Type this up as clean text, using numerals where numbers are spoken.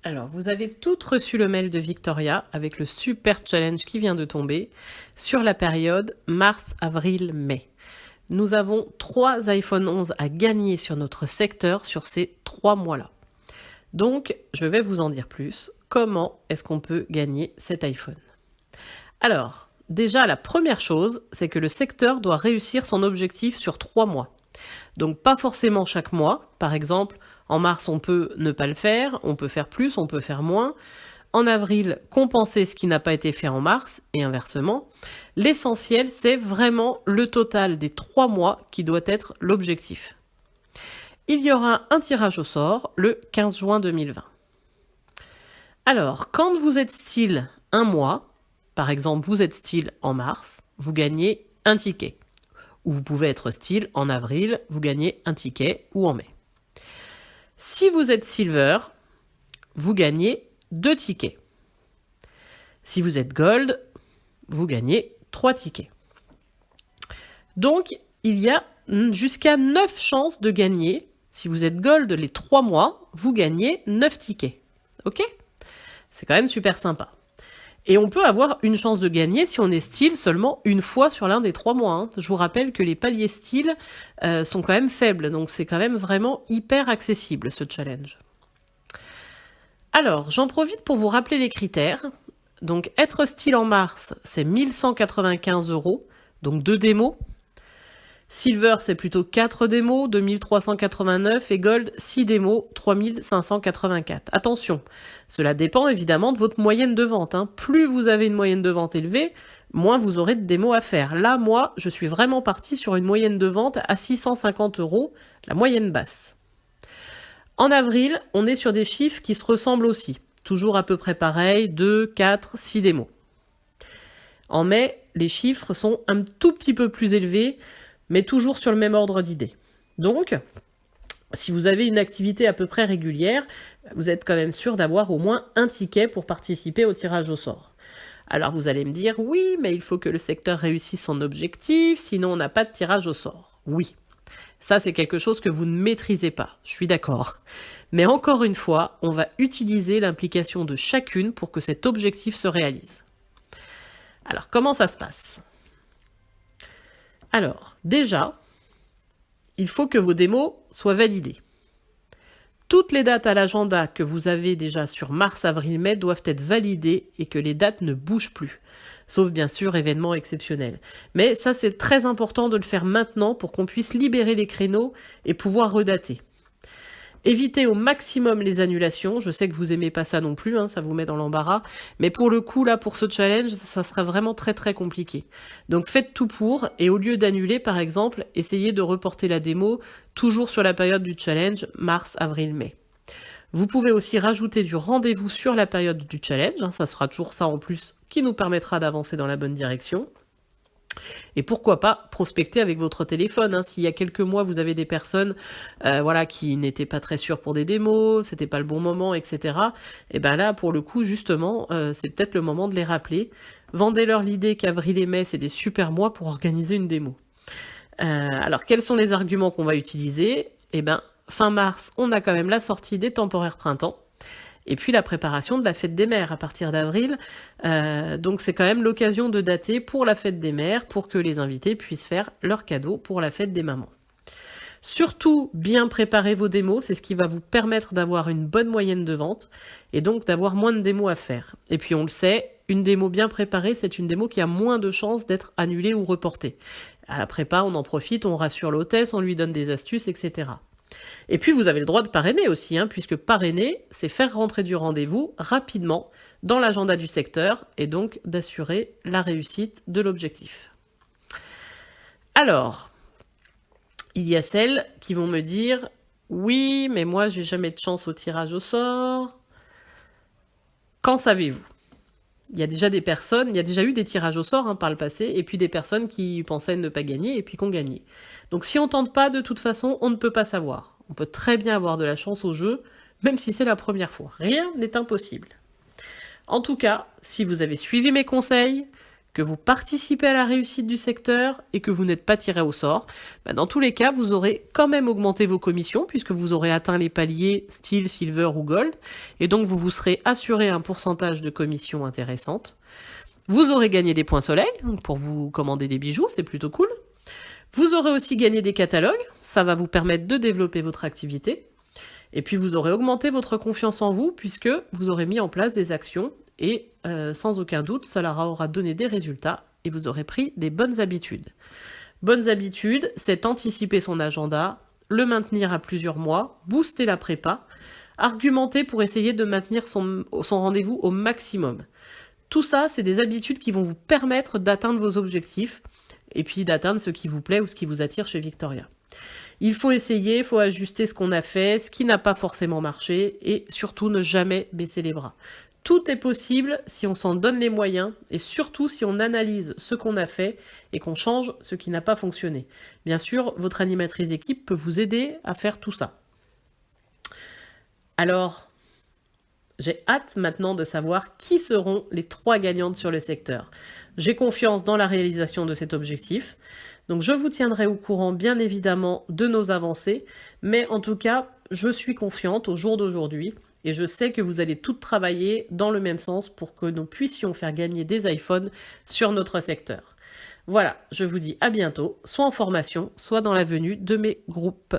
Alors, vous avez toutes reçu le mail de Victoria avec le super challenge qui vient de tomber sur la période mars, avril, mai. Nous avons 3 iPhone 11 à gagner sur notre secteur sur ces 3 mois-là. Donc, je vais vous en dire plus. Comment est-ce qu'on peut gagner cet iPhone? Alors, déjà, la première chose, c'est que le secteur doit réussir son objectif sur 3 mois. Donc, pas forcément chaque mois. Par exemple, en mars, on peut ne pas le faire, on peut faire plus, on peut faire moins. En avril, compenser ce qui n'a pas été fait en mars, et inversement. L'essentiel, c'est vraiment le total des 3 mois qui doit être l'objectif. Il y aura un tirage au sort le 15 juin 2020. Alors, quand vous êtes style un mois, par exemple, vous êtes style en mars, vous gagnez un ticket. Ou vous pouvez être style en avril, vous gagnez un ticket, ou en mai. Si vous êtes silver, vous gagnez 2 tickets. Si vous êtes gold, vous gagnez 3 tickets. Donc, il y a jusqu'à 9 chances de gagner. Si vous êtes gold les 3 mois, vous gagnez 9 tickets. Ok ? C'est quand même super sympa. Et on peut avoir une chance de gagner si on est style seulement une fois sur l'un des 3 mois. Hein. Je vous rappelle que les paliers style sont quand même faibles, donc c'est quand même vraiment hyper accessible ce challenge. Alors, j'en profite pour vous rappeler les critères. Donc, être style en mars, c'est 1195 €, donc 2 démos. Silver, c'est plutôt 4 démos, 2389, et Gold, 6 démos, 3584. Attention, cela dépend évidemment de votre moyenne de vente. Hein. Plus vous avez une moyenne de vente élevée, moins vous aurez de démos à faire. Là, moi, je suis vraiment partie sur une moyenne de vente à 650 €, la moyenne basse. En avril, on est sur des chiffres qui se ressemblent aussi. Toujours à peu près pareil, 2, 4, 6 démos. En mai, les chiffres sont un tout petit peu plus élevés, mais toujours sur le même ordre d'idée. Donc, si vous avez une activité à peu près régulière, vous êtes quand même sûr d'avoir au moins un ticket pour participer au tirage au sort. Alors vous allez me dire, oui, mais il faut que le secteur réussisse son objectif, sinon on n'a pas de tirage au sort. Oui, ça c'est quelque chose que vous ne maîtrisez pas, je suis d'accord. Mais encore une fois, on va utiliser l'implication de chacune pour que cet objectif se réalise. Alors comment ça se passe ? Alors, déjà, il faut que vos démos soient validées. Toutes les dates à l'agenda que vous avez déjà sur mars, avril, mai doivent être validées et que les dates ne bougent plus. Sauf bien sûr événements exceptionnels. Mais ça c'est très important de le faire maintenant pour qu'on puisse libérer les créneaux et pouvoir redater. Évitez au maximum les annulations, je sais que vous aimez pas ça non plus, hein, ça vous met dans l'embarras, mais pour le coup là, pour ce challenge, ça sera vraiment très très compliqué. Donc faites tout pour, et au lieu d'annuler par exemple, essayez de reporter la démo, toujours sur la période du challenge, mars, avril, mai. Vous pouvez aussi rajouter du rendez-vous sur la période du challenge, hein, ça sera toujours ça en plus, qui nous permettra d'avancer dans la bonne direction. Et pourquoi pas prospecter avec votre téléphone, hein. S'il y a quelques mois vous avez des personnes qui n'étaient pas très sûres pour des démos, c'était pas le bon moment, etc. Et ben là pour le coup justement c'est peut-être le moment de les rappeler. Vendez-leur l'idée qu'avril et mai c'est des super mois pour organiser une démo. Alors quels sont les arguments qu'on va utiliser ? Eh ben fin mars on a quand même la sortie des temporaires printemps. Et puis la préparation de la fête des mères à partir d'avril. Donc c'est quand même l'occasion de dater pour la fête des mères, pour que les invités puissent faire leurs cadeaux pour la fête des mamans. Surtout, bien préparer vos démos, c'est ce qui va vous permettre d'avoir une bonne moyenne de vente, et donc d'avoir moins de démos à faire. Et puis on le sait, une démo bien préparée, c'est une démo qui a moins de chances d'être annulée ou reportée. À la prépa, on en profite, on rassure l'hôtesse, on lui donne des astuces, etc. Et puis vous avez le droit de parrainer aussi, hein, puisque parrainer, c'est faire rentrer du rendez-vous rapidement dans l'agenda du secteur et donc d'assurer la réussite de l'objectif. Alors, il y a celles qui vont me dire « Oui, mais moi j'ai jamais de chance au tirage au sort. » Qu'en savez-vous ? Il y a déjà eu des tirages au sort par le passé, et puis des personnes qui pensaient ne pas gagner et puis qui ont gagné. Donc si on tente pas, de toute façon, on ne peut pas savoir. On peut très bien avoir de la chance au jeu, même si c'est la première fois. Rien n'est impossible. En tout cas, si vous avez suivi mes conseils, que vous participez à la réussite du secteur et que vous n'êtes pas tiré au sort, dans tous les cas, vous aurez quand même augmenté vos commissions puisque vous aurez atteint les paliers style, silver ou gold et donc vous vous serez assuré un pourcentage de commission intéressante. Vous aurez gagné des points soleil pour vous commander des bijoux, c'est plutôt cool. Vous aurez aussi gagné des catalogues, ça va vous permettre de développer votre activité. Et puis vous aurez augmenté votre confiance en vous puisque vous aurez mis en place des actions et sans aucun doute, cela aura donné des résultats et vous aurez pris des bonnes habitudes. Bonnes habitudes, c'est anticiper son agenda, le maintenir à plusieurs mois, booster la prépa, argumenter pour essayer de maintenir son rendez-vous au maximum. Tout ça, c'est des habitudes qui vont vous permettre d'atteindre vos objectifs et puis d'atteindre ce qui vous plaît ou ce qui vous attire chez Victoria. Il faut essayer, il faut ajuster ce qu'on a fait, ce qui n'a pas forcément marché et surtout ne jamais baisser les bras. Tout est possible si on s'en donne les moyens et surtout si on analyse ce qu'on a fait et qu'on change ce qui n'a pas fonctionné. Bien sûr, votre animatrice d'équipe peut vous aider à faire tout ça. Alors, j'ai hâte maintenant de savoir qui seront les 3 gagnantes sur le secteur. J'ai confiance dans la réalisation de cet objectif. Donc je vous tiendrai au courant bien évidemment de nos avancées, mais en tout cas, je suis confiante au jour d'aujourd'hui et je sais que vous allez toutes travailler dans le même sens pour que nous puissions faire gagner des iPhones sur notre secteur. Voilà, je vous dis à bientôt, soit en formation, soit dans la venue de mes groupes.